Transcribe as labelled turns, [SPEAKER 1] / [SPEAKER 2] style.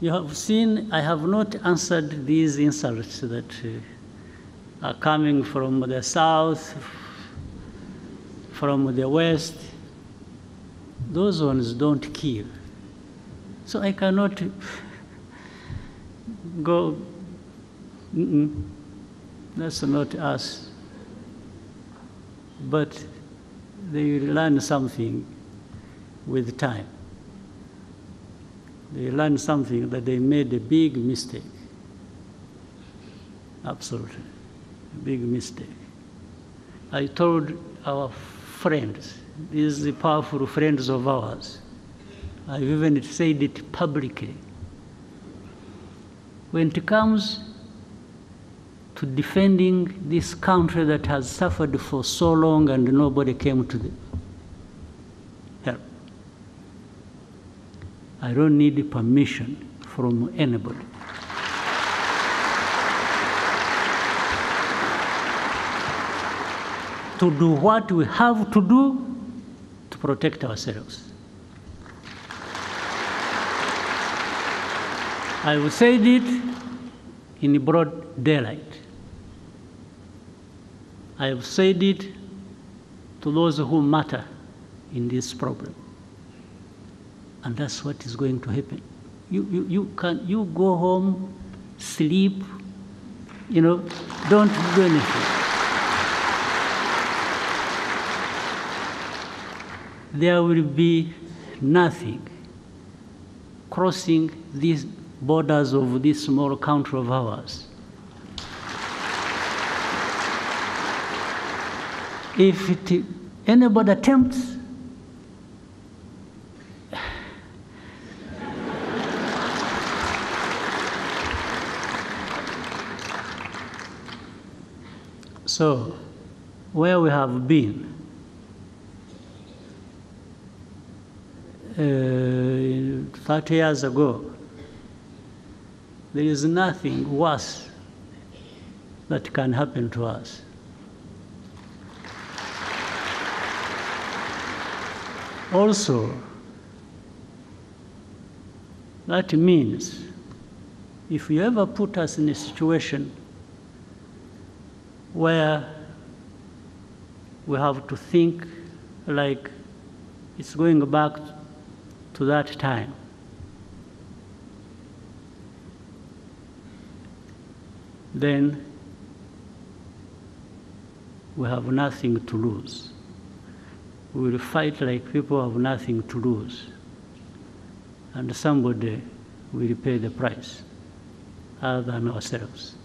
[SPEAKER 1] You have seen I have not answered these insults that are coming from the south, from the west. Those ones don't kill. So I cannot go, that's not us. But they learn something with time. They learn something that they made a big mistake. Absolutely, a big mistake. I told our friends, these powerful friends of ours, I've even said it publicly. When it comes to defending this country that has suffered for so long and nobody came to the help, I don't need permission from anybody. To do what we have to do to protect ourselves. I will say it in broad daylight. I have said it to those who matter in this problem. And that's what is going to happen. You go home, sleep, don't do anything. There will be nothing crossing these borders of this small country of ours. If anybody attempts, so where we have been, 30 years ago, there is nothing worse that can happen to us. Also, that means if you ever put us in a situation where we have to think like it's going back to that time, then we have nothing to lose. We will fight like people have nothing to lose. And somebody will pay the price other than ourselves.